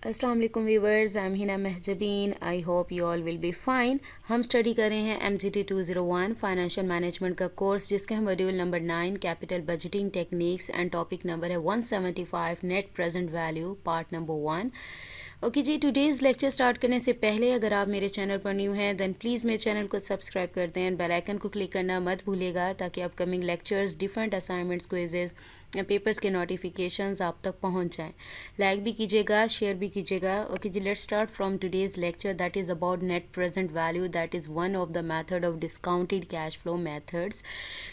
अस्सलाम वालेकुम viewers, I am Hina Mahjabeen. I hope you all will be fine. हम study कर रहे हैं MGT 201 फाइनेंशियल मैनेजमेंट का कोर्स, जिसके हम module number 9 capital budgeting techniques and topic number है 175 net present value part number 1। Okay ji, today's lecture start करने से पहले अगर आप मेरे चैनल पर न्यू हैं देन प्लीज़ मेरे चैनल को सब्सक्राइब कर दें, बेल आइकन को क्लिक करना मत भूलिएगा ताकि upcoming lectures, different assignments, quizzes या पेपर्स के नोटिफिकेशंस आप तक पहुंच जाएं। लाइक भी कीजिएगा, शेयर भी कीजिएगा। ओके जी, let's start from today's lecture that is about net present value. That is one of the method of discounted cash flow methods.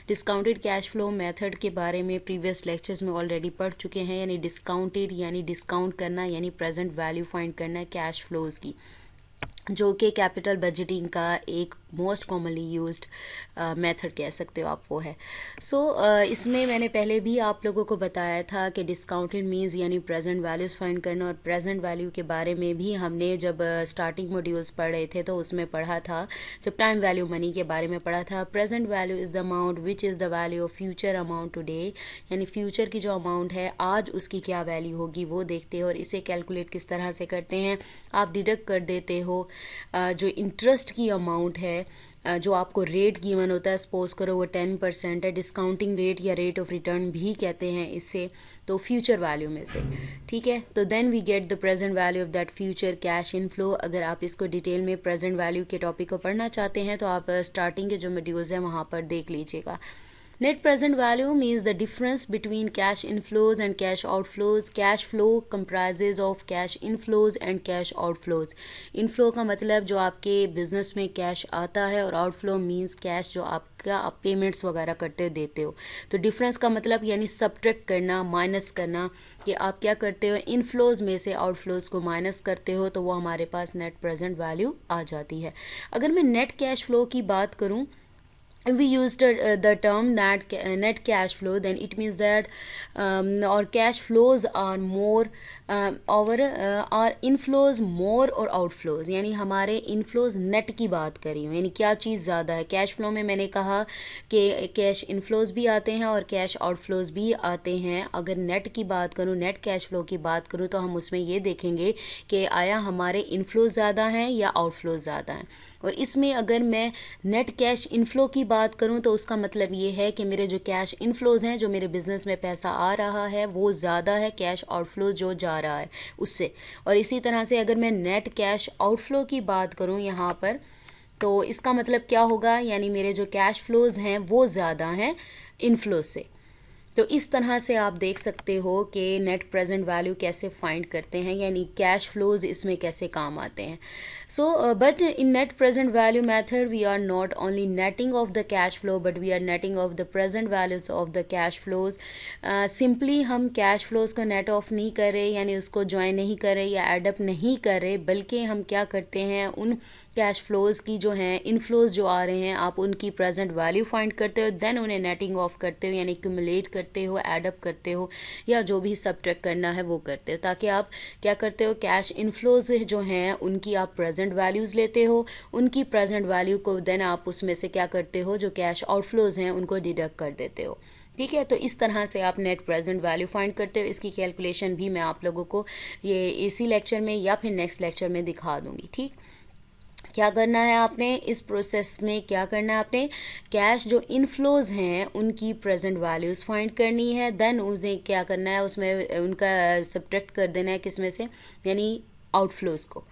Discounted cash flow method के बारे में प्रीवियस लेक्चर्स में already पढ़ चुके हैं। यानी डिस्काउंटेड यानी डिस्काउंट करना, यानी प्रेजेंट वैल्यू फाइंड करना कैश फ्लोज की, जो कि कैपिटल बजटिंग का एक मोस्ट कॉमनली यूज्ड मेथड कह सकते हो आप, वो है। सो इसमें मैंने पहले भी आप लोगों को बताया था कि डिस्काउंटेड मीन्स यानी प्रेजेंट वैल्यूज़ फाइंड करना, और प्रेजेंट वैल्यू के बारे में भी हमने जब स्टार्टिंग मॉड्यूल्स पढ़ रहे थे तो उसमें पढ़ा था, जब टाइम वैल्यू मनी के बारे में पढ़ा था। Present value is the amount which is the value of future amount today, यानी फ्यूचर की जो अमाउंट है आज उसकी क्या वैल्यू होगी वो देखते हो। और इसे कैलकुलेट किस तरह से करते हैं, आप डिडक्ट कर देते हो जो इंटरेस्ट की अमाउंट है, जो आपको रेट गिवन होता है, सपोज करो वो 10% है, डिस्काउंटिंग रेट या रेट ऑफ रिटर्न भी कहते हैं इससे, तो फ्यूचर वैल्यू में से, ठीक है। तो then we get the present value of that future cash inflow. अगर आप इसको डिटेल में प्रेजेंट वैल्यू के टॉपिक को पढ़ना चाहते हैं तो आप स्टार्टिंग के जो मॉड्यूल्स हैं वहाँ पर देख लीजिएगा। Net present value means the difference between cash inflows and cash outflows. Cash flow comprises of cash inflows and cash outflows. Inflow का मतलब जो आपके बिजनेस में कैश आता है, और outflow means कैश जो आपका आप पेमेंट्स वगैरह करते देते हो। तो डिफरेंस का मतलब यानी सब्ट्रैक्ट करना, माइनस करना, कि आप क्या करते हो, इनफ्लोज में से आउटफ्लोज को माइनस करते हो, तो वो हमारे पास नेट प्रेजेंट वैल्यू आ जाती है। अगर मैं नेट कैश फ्लो की बात करूँ, we used the term net cash flow, then it means that our cash flows are more our inflows more और outflows, यानी हमारे inflows net की बात करी हूँ, यानी क्या चीज़ ज़्यादा है। कैश फ्लो में मैंने कहा कि कैश इनफ्लोज भी आते हैं और कैश आउटफ्लोज भी आते हैं। अगर नेट की बात करूँ, नेट कैश फ्लो की बात करूँ, तो हम उसमें ये देखेंगे कि आया हमारे इनफ्लोज ज़्यादा हैं या आउटफ्लोज ज़्यादा हैं। और इसमें अगर मैं नेट कैश इनफ्लो की बात करूं तो उसका मतलब ये है कि मेरे जो कैश इनफ्लोज हैं, जो मेरे बिज़नेस में पैसा आ रहा है वो ज़्यादा है कैश आउटफ्लो जो जा रहा है उससे। और इसी तरह से अगर मैं नेट कैश आउटफ्लो की बात करूं यहाँ पर, तो इसका मतलब क्या होगा, यानी मेरे जो कैश फ्लोज हैं वो ज़्यादा हैं इनफ्लो से। तो इस तरह से आप देख सकते हो कि नेट प्रेजेंट वैल्यू कैसे फाइंड करते हैं, यानी कैश फ्लोज इसमें कैसे काम आते हैं। So but in net present value method we are not only netting off the cash flow but we are netting off the present values of the cash flows. Simply हम cash flows को net off नहीं कर रहे, यानी उसको join नहीं कर रहे या एडअप नहीं कर रहे, बल्कि हम क्या करते हैं, उन कैश फ्लोज की जो हैं इनफ्लोज जो आ रहे हैं आप उनकी प्रेजेंट वैल्यू फाइंड करते हो, देन उन्हें नेटिंग ऑफ करते हो, यानी क्यूमुलेट करते हो, एडअप करते हो, या जो भी सब्ट्रैक्ट करना है वो करते हो, ताकि आप क्या करते हो, कैश इनफ्लोज जो हैं उनकी आप प्रेजेंट वैल्यूज़ लेते हो, उनकी प्रेजेंट वैल्यू को देन आप उसमें से क्या करते हो, जो कैश आउटफ्लोज हैं उनको डिडक्ट कर देते हो। ठीक है, तो इस तरह से आप नेट प्रेजेंट वैल्यू फाइंड करते हो। इसकी कैलकुलेशन भी मैं आप लोगों को ये इसी लेक्चर में या फिर नेक्स्ट लेक्चर में दिखा दूँगी। ठीक, क्या करना है आपने इस प्रोसेस में, क्या करना है आपने, कैश जो इनफ्लोज हैं उनकी प्रेजेंट वैल्यूज़ फाइंड करनी है, देन उन्हें क्या करना है, उसमें उनका सब्ट्रैक्ट कर देना है किस में से, यानी आउटफ्लोज को।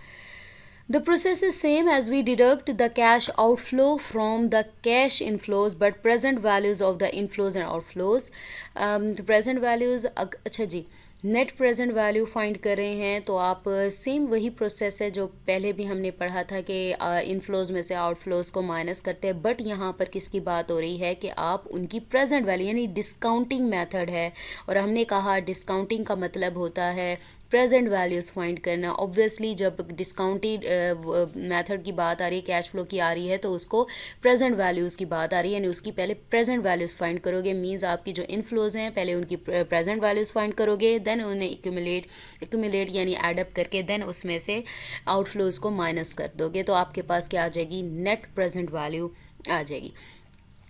The process is same as we deduct the cash outflow from the cash inflows, but present values of the inflows and outflows. The present values, अच्छा जी, नेट प्रेजेंट वैल्यू फाइंड कर रहे हैं तो आप सेम वही process है जो पहले भी हमने पढ़ा था कि इनफ्लोज में से आउटफ्लोज को माइनस करते हैं, बट यहाँ पर किसकी बात हो रही है कि आप उनकी प्रेजेंट वैल्यू यानी डिस्काउंटिंग मेथड है, और हमने कहा डिस्काउंटिंग का मतलब होता है प्रेजेंट वैल्यूज़ फाइंड करना। ऑब्वियसली जब डिस्काउंटेड मेथड की बात आ रही है, कैश फ्लो की आ रही है, तो उसको प्रेजेंट वैल्यूज़ की बात आ रही है, यानी उसकी पहले प्रेजेंट वैल्यूज़ फाइंड करोगे। मींस आपकी जो इनफ्लोज हैं पहले उनकी प्रेजेंट वैल्यूज़ फाइंड करोगे, देन उन्हें एक्यूमुलेट यानी एडअप करके देन उसमें से आउटफ्लोज को माइनस कर दोगे, तो आपके पास क्या आ जाएगी, नेट प्रेजेंट वैल्यू आ जाएगी।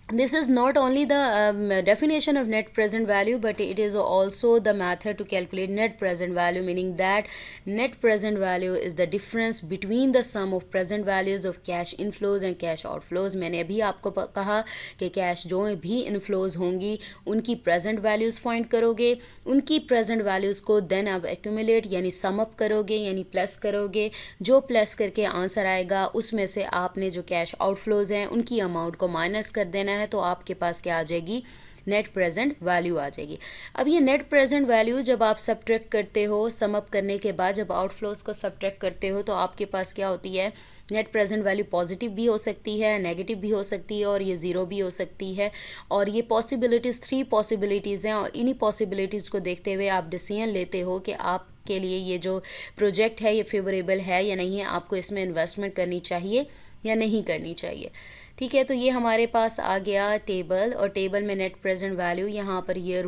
this is not only the definition of net present value, but it is also the method to calculate net present value, meaning that net present value is the difference between the sum of present values of cash inflows and cash outflows. मैंने अभी आपको कहा कि cash जो भी inflows होंगी उनकी present values find करोगे, उनकी प्रेजेंट वैल्यूज़ को देन आप एक्यूमुलेट यानी सम अप करोगे यानी प्लस करोगे, जो प्लस करके आंसर आएगा उसमें से आपने जो कैश आउटफ्लोज हैं उनकी अमाउंट को माइनस कर देना है, तो आपके पास क्या आ जाएगी, नेट प्रेजेंट वैल्यू आ जाएगी। अब ये नेट प्रेजेंट वैल्यू जब आप सब्ट्रैक्ट करते हो, सम अप करने के बाद जब आउटफ्लोज को सब्ट्रैक्ट करते हो तो आपके पास क्या होती है, नेट प्रेजेंट वैल्यू पॉजिटिव भी हो सकती है, नेगेटिव भी हो सकती है और ये ज़ीरो भी हो सकती है। और ये पॉसिबिलिटीज़ 3 पॉसिबिलिटीज़ हैं और इन्हीं पॉसिबिलिटीज़ को देखते हुए आप डिसीजन लेते हो कि आप के लिए ये जो प्रोजेक्ट है ये फेवरेबल है या नहीं है, आपको इसमें इन्वेस्टमेंट करनी चाहिए या नहीं करनी चाहिए। ठीक है, तो ये हमारे पास आ गया टेबल, और टेबल में नेट प्रेजेंट वैल्यू यहाँ पर ईयर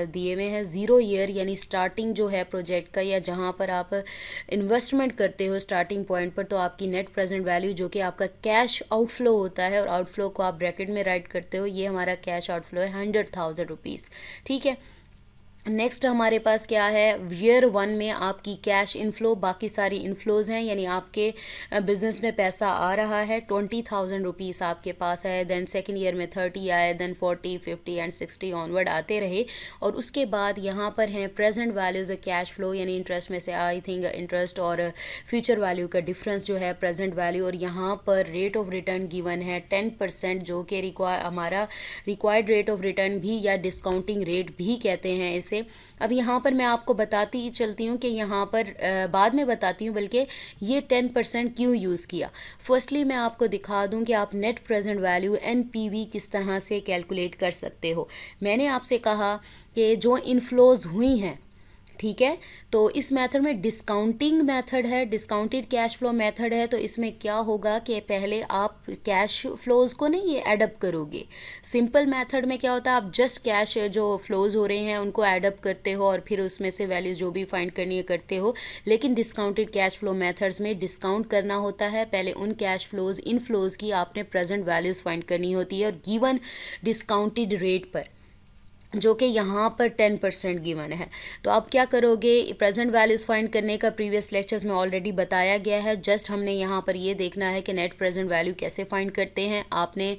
दिए हुए हैं, 0 ईयर यानी स्टार्टिंग जो है प्रोजेक्ट का या जहाँ पर आप इन्वेस्टमेंट करते हो स्टार्टिंग पॉइंट पर, तो आपकी नेट प्रेजेंट वैल्यू जो कि आपका कैश आउटफ्लो होता है और आउटफ्लो को आप ब्रैकेट में राइट करते हो, ये हमारा कैश आउटफ्लो है 100,000 रुपीज़। ठीक है, नेक्स्ट हमारे पास क्या है, ईयर 1 में आपकी कैश इनफ्लो, बाकी सारी इनफ्लोज हैं यानी आपके बिजनेस में पैसा आ रहा है, 20,000 रुपीज़ आपके पास है। देन सेकंड ईयर में 30 आए, देन 40, 50 एंड 60 ऑनवर्ड आते रहे। और उसके बाद यहाँ पर हैं प्रेजेंट वैल्यूज़ कैश फ्लो यानी इंटरेस्ट में से आई थिंक इंटरेस्ट और फ्यूचर वैल्यू का डिफरेंस जो है प्रेजेंट वैल्यू, और यहाँ पर रेट ऑफ रिटर्न गिवन है 10%, जो कि हमारा रिक्वायर्ड रेट ऑफ रिटर्न भी या डिस्काउंटिंग रेट भी कहते हैं इसे। अब यहाँ पर मैं आपको बताती ही चलती हूँ कि यहाँ पर बाद में बताती हूँ, बल्कि ये 10% क्यों यूज़ किया। फर्स्टली मैं आपको दिखा दूँ कि आप नेट प्रेजेंट वैल्यू NPV किस तरह से कैलकुलेट कर सकते हो। मैंने आपसे कहा कि जो इनफ्लोज हुई हैं, ठीक है, तो इस मेथड में डिस्काउंटिंग मेथड है, डिस्काउंटेड कैश फ्लो मेथड है। तो इसमें क्या होगा कि पहले आप कैश फ्लोज को नहीं ये एडअप करोगे। सिंपल मेथड में क्या होता है, आप जस्ट कैश जो फ्लोज हो रहे हैं उनको एडअप करते हो और फिर उसमें से वैल्यू जो भी फाइंड करनी है करते हो। लेकिन डिस्काउंटेड कैश फ्लो मेथड्स में डिस्काउंट करना होता है, पहले उन कैश फ्लोज इन फ्लोज की आपने प्रेजेंट वैल्यूज़ फाइंड करनी होती है और गिवन डिस्काउंटेड रेट पर, जो कि यहाँ पर 10% गिवन है। तो आप क्या करोगे, प्रेजेंट वैल्यूज़ फाइंड करने का प्रीवियस लेक्चर्स में ऑलरेडी बताया गया है। जस्ट हमने यहाँ पर ये देखना है कि नेट प्रेजेंट वैल्यू कैसे फाइंड करते हैं। आपने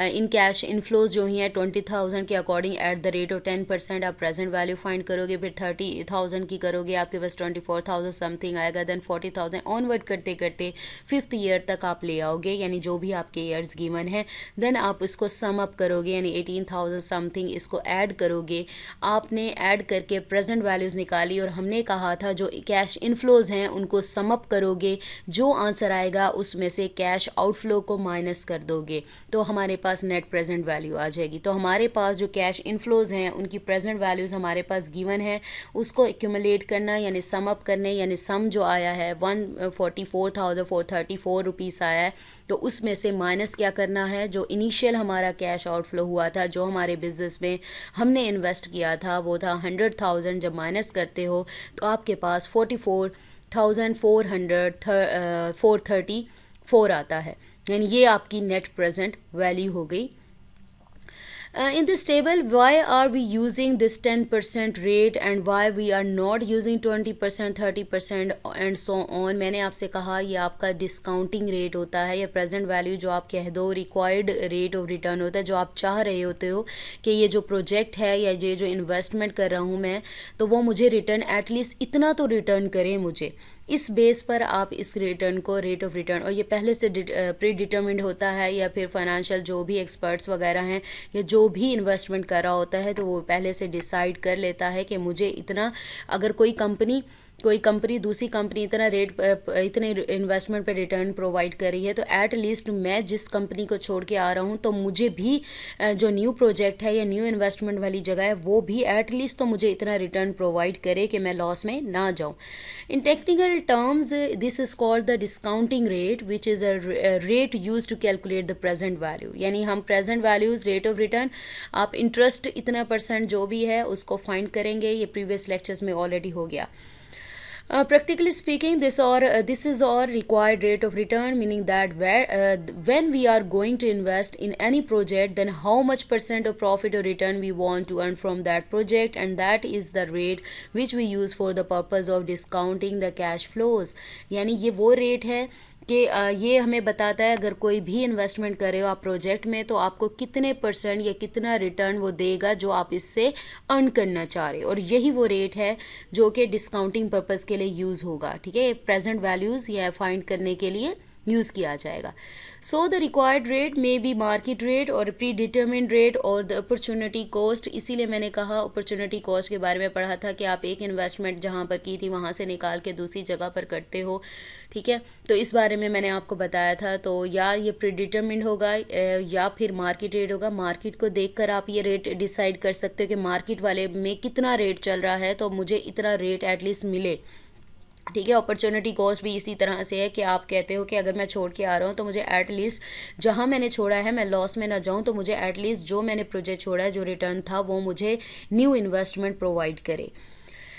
इन कैश इनफ्लोज जो ही हैं 20,000 के according at the rate of 10% आप प्रेजेंट वैल्यू फाइंड करोगे, फिर 30,000 की करोगे, आपके पास 24,000 समथिंग आएगा। देन 40,000 ऑनवर्ड करते करते 5th ईयर तक आप ले आओगे, यानी जो भी आपके ईयर्स गिवन है। देन आप इसको सम अप करोगे यानी 18,000 समथिंग, इसको ऐड करोगे। आपने ऐड करके प्रेजेंट वैल्यूज़ निकाली और हमने कहा था जो कैश इनफ्लोज हैं उनको सम अप करोगे, जो आंसर आएगा उसमें से कैश आउटफ्लो को माइनस कर दोगे, तो हमारे पास नेट प्रेजेंट वैल्यू आ जाएगी। तो हमारे पास जो कैश इनफ्लोज हैं उनकी प्रेजेंट वैल्यूज़ हमारे पास गिवन है, उसको एक्यूमुलेट करना यानी सम अप करने, यानी सम जो आया है 144,434 रुपीज़ आया है, तो उसमें से माइनस क्या करना है, जो इनिशियल हमारा कैश आउटफ्लो हुआ था, जो हमारे बिजनेस में हमने इन्वेस्ट किया था वो था 100,000। जब माइनस करते हो तो आपके पास 44,434 आता है, यानी ये आपकी नेट प्रेजेंट वैल्यू हो गई। In this table, why are we using this 10% rate and why we are not using 20%, 30% and so on? मैंने आपसे कहा ये आपका डिस्काउंटिंग रेट होता है या प्रेजेंट वैल्यू जो आप कह दो रिक्वायर्ड रेट ऑफ रिटर्न होता है, जो आप चाह रहे होते हो कि ये जो प्रोजेक्ट है या ये जो इन्वेस्टमेंट कर रहा हूँ मैं, तो वो मुझे रिटर्न एटलीस्ट इतना तो रिटर्न करे मुझे। इस बेस पर आप इस रिटर्न को रेट ऑफ रिटर्न, और ये पहले से प्री डिटर्मिंड होता है या फिर फाइनेंशियल जो भी एक्सपर्ट्स वगैरह हैं या जो भी इन्वेस्टमेंट कर रहा होता है तो वो पहले से डिसाइड कर लेता है कि मुझे इतना, अगर कोई कंपनी दूसरी कंपनी इतने इन्वेस्टमेंट पे रिटर्न प्रोवाइड कर रही है, तो एट लीस्ट मैं जिस कंपनी को छोड़ के आ रहा हूँ तो मुझे भी जो न्यू प्रोजेक्ट है या न्यू इन्वेस्टमेंट वाली जगह है वो भी एट लीस्ट तो मुझे इतना रिटर्न प्रोवाइड करे कि मैं लॉस में ना जाऊँ। In technical terms this is called the discounting rate which is a rate use to calculate the present value, यानी हम present values rate of return, आप इंटरेस्ट इतना % जो भी है उसको फाइंड करेंगे, ये प्रीवियस लेक्चर्स में ऑलरेडी हो गया। Practically speaking, this is our required rate of return, meaning that when we are going to invest in any project, then how much percent of profit or return we want to earn from that project, and that is the rate which we use for the purpose of discounting the cash flows. यानी ये वो rate है कि ये हमें बताता है अगर कोई भी इन्वेस्टमेंट कर रहे हो आप प्रोजेक्ट में, तो आपको कितने परसेंट या कितना रिटर्न वो देगा जो आप इससे अर्न करना चाह रहे हो, और यही वो रेट है जो कि डिस्काउंटिंग पर्पज़ के लिए यूज़ होगा. ठीक है, प्रेजेंट वैल्यूज़ या फाइंड करने के लिए यूज़ किया जाएगा. So the required rate may be market rate और प्री डिटर्मिन्ड रेट और द अपॉर्चुनिटी कॉस्ट. इसीलिए मैंने कहा अपॉर्चुनिटी कॉस्ट के बारे में पढ़ा था कि आप एक इन्वेस्टमेंट जहाँ पर की थी वहाँ से निकाल के दूसरी जगह पर करते हो. ठीक है, तो इस बारे में मैंने आपको बताया था. तो या ये प्री डिटर्मिन्ड होगा या फिर मार्केट रेट होगा. मार्केट को देखकर आप ये रेट डिसाइड कर सकते हो कि मार्केट वाले में कितना रेट चल रहा है, तो मुझे इतना रेट एटलीस्ट मिले. ठीक है, अपॉर्चुनिटी कॉस्ट भी इसी तरह से है कि आप कहते हो कि अगर मैं छोड़ के आ रहा हूँ तो मुझे एटलीस्ट जहाँ मैंने छोड़ा है मैं लॉस में ना जाऊँ, तो मुझे एटलीस्ट जो मैंने प्रोजेक्ट छोड़ा है जो रिटर्न था वो मुझे न्यू इन्वेस्टमेंट प्रोवाइड करे.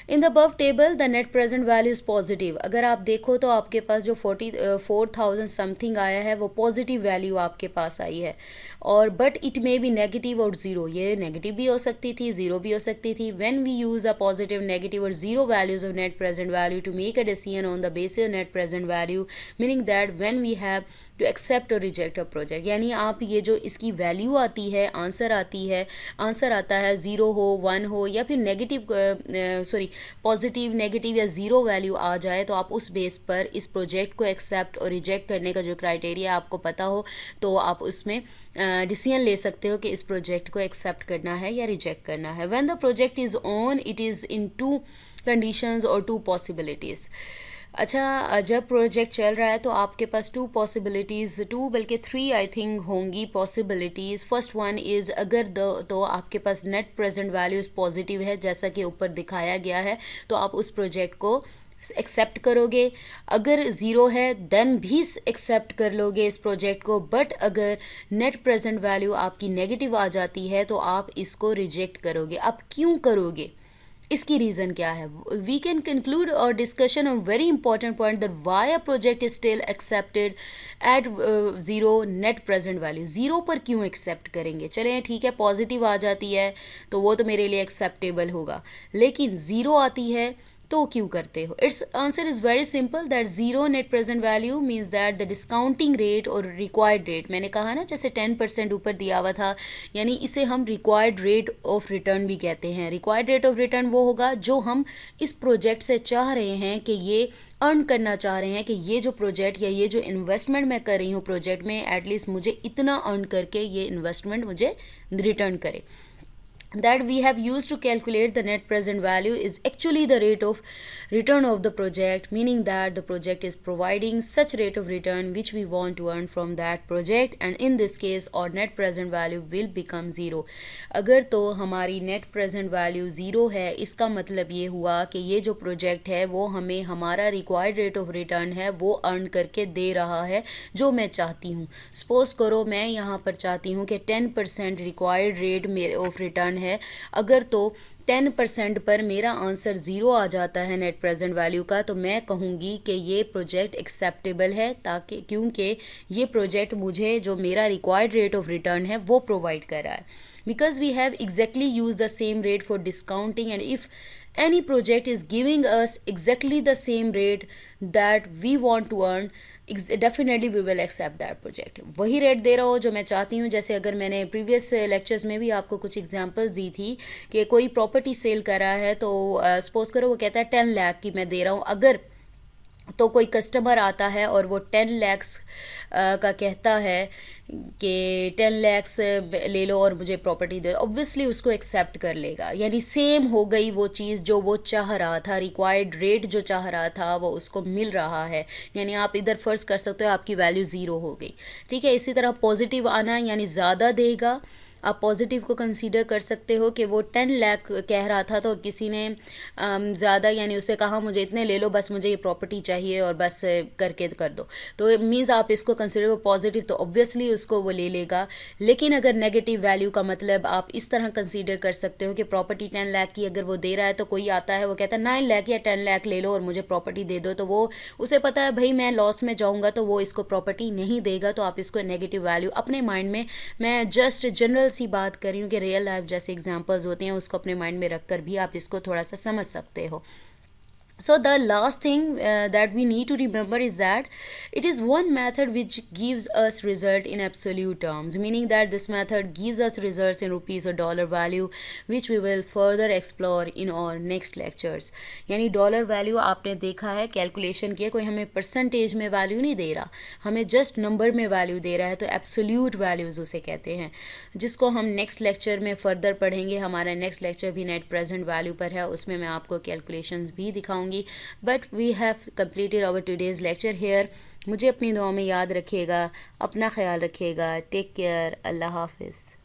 In the above table the net present value is positive. अगर आप देखो तो आपके पास जो 44,000 समथिंग आया है वो पॉजिटिव वैल्यू आपके पास आई है, और but it may be negative और ज़ीरो. ये नेगेटिव भी हो सकती थी, ज़ीरो भी हो सकती थी. When we use a positive, negative और zero values of net present value to make a decision on the basis of net present value, meaning that when we have to accept और reject a project. यानी आप ये जो इसकी value आती है, answer आता है 0 हो, 1 हो या फिर नेगेटिव पॉजिटिव, नेगेटिव या ज़ीरो वैल्यू आ जाए, तो आप उस बेस पर इस प्रोजेक्ट को एक्सेप्ट और रिजेक्ट करने का जो क्राइटेरिया आपको पता हो, तो आप उसमें डिसीजन ले सकते हो कि इस प्रोजेक्ट को एक्सेप्ट करना है या रिजेक्ट करना है. When the project is on it is in 2 conditions और 2 पॉसिबिलिटीज़. अच्छा, जब प्रोजेक्ट चल रहा है तो आपके पास 2 पॉसिबिलिटीज़, 2 बल्कि 3 आई थिंक होंगी पॉसिबिलिटीज़. फर्स्ट वन इज़ अगर तो आपके पास नेट प्रेजेंट वैल्यूज़ पॉजिटिव है जैसा कि ऊपर दिखाया गया है, तो आप उस प्रोजेक्ट को एक्सेप्ट करोगे. अगर ज़ीरो है देन भी एक्सेप्ट कर लोगे इस प्रोजेक्ट को. बट अगर नेट प्रेजेंट वैल्यू आपकी नेगेटिव आ जाती है तो आप इसको रिजेक्ट करोगे. आप क्यों करोगे, इसकी रीज़न क्या है? वी कैन कंक्लूड और discussion on very important point that why a project is still accepted eight zero net present value. Zero पर क्यों एक्सेप्ट करेंगे? चलें ठीक है, पॉजिटिव आ जाती है तो वो तो मेरे लिए एक्सेप्टेबल होगा, लेकिन ज़ीरो आती है तो क्यों करते हो? It's answer is very simple that zero net present value means that the discounting rate और रिक्वायर्ड रेट, मैंने कहा ना जैसे 10% ऊपर दिया हुआ था, यानी इसे हम रिक्वायर्ड रेट ऑफ रिटर्न भी कहते हैं. रिक्वायर्ड रेट ऑफ रिटर्न वो होगा जो हम इस प्रोजेक्ट से चाह रहे हैं कि ये अर्न करना चाह रहे हैं कि ये जो प्रोजेक्ट या ये जो इन्वेस्टमेंट मैं कर रही हूँ प्रोजेक्ट में, एटलीस्ट मुझे इतना अर्न करके ये इन्वेस्टमेंट मुझे रिटर्न करे. That we have used to calculate the net present value is actually the rate of return of the project, meaning that the project is providing such rate of return which we want to earn from that project, and in this case our net present value will become zero. अगर तो हमारी net present value zero है, इसका मतलब ये हुआ कि ये जो प्रोजेक्ट है वो हमें हमारा required rate of return है वो अर्न करके दे रहा है जो मैं चाहती हूँ. सपोज करो मैं यहाँ पर चाहती हूँ कि 10% रिक्वायर्ड रेट मेरे ऑफ रिटर्न है. अगर तो 10% पर मेरा आंसर ज़ीरो आ जाता है नेट प्रेजेंट वैल्यू का, तो मैं कहूँगी कि ये प्रोजेक्ट एक्सेप्टेबल है, ताकि क्योंकि ये प्रोजेक्ट मुझे जो मेरा रिक्वायर्ड रेट ऑफ रिटर्न है वो प्रोवाइड कर रहा है. Because we have exactly use the same rate for discounting, and if any project is giving us exactly the same rate that we want to earn, definitely we will accept that project. वही rate दे रहा हो जो मैं चाहती हूँ. जैसे अगर मैंने प्रीवियस लेक्चर्स में भी आपको कुछ एग्जांपल्स दी थी कि कोई प्रॉपर्टी सेल कर रहा है, तो सपोज करो वो कहता है 10 लाख की मैं दे रहा हूँ. अगर तो कोई कस्टमर आता है और वो 10 लाख का कहता है कि 10 लाख ले लो और मुझे प्रॉपर्टी दे, ऑब्वियसली उसको एक्सेप्ट कर लेगा. यानी सेम हो गई वो चीज़ जो वो चाह रहा था, रिक्वायर्ड रेट जो चाह रहा था वो उसको मिल रहा है. यानी आप इधर फ़र्ज़ कर सकते हो आपकी वैल्यू ज़ीरो हो गई. ठीक है, इसी तरह पॉजिटिव आना यानी ज़्यादा देगा आप पॉजिटिव को कंसीडर कर सकते हो कि वो 10 लाख कह रहा था तो किसी ने ज़्यादा यानी उसे कहा मुझे इतने ले लो, बस मुझे ये प्रॉपर्टी चाहिए और बस करके कर दो, तो मीन्स आप इसको कंसिडर पॉजिटिव, तो ऑब्वियसली उसको वो ले लेगा। लेकिन अगर नेगेटिव वैल्यू का मतलब आप इस तरह कंसीडर कर सकते हो कि प्रॉपर्टी 10 लाख की अगर वो दे रहा है तो कोई आता है वो कहता है 9 लाख या 10 लाख ले लो और मुझे प्रॉपर्टी दे दो, तो वो उसे पता है भाई मैं लॉस में जाऊंगा तो वो इसको प्रॉपर्टी नहीं देगा, तो आप इसको नेगेटिव वैल्यू अपने माइंड में, मैं जस्ट जनरल सी बात कर रही हूँ कि रियल लाइफ जैसे एग्जांपल्स होते हैं उसको अपने माइंड में रखकर भी आप इसको थोड़ा सा समझ सकते हो। So the last thing that we need to remember is that it is one method which gives us result in absolute terms, meaning that this method gives us results in rupees or dollar value, which we will further explore in our next lectures। यानी dollar value आपने देखा है, calculation किया, कोई हमें percentage में value नहीं दे रहा, हमें जस्ट नंबर में वैल्यू दे रहा है, तो एब्सोल्यूट वैल्यूज़ उसे कहते हैं, जिसको हम नेक्स्ट लेक्चर में फर्दर पढ़ेंगे। हमारा नेक्स्ट लेक्चर भी नेट प्रेजेंट वैल्यू पर है, उसमें मैं आपको कैलकुलेशन भी दिखाऊंगी। But we have completed our today's lecture here. मुझे अपनी दुआ में याद रखिएगा, अपना ख्याल रखिएगा, टेक केयर, अल्लाह हाफिज़।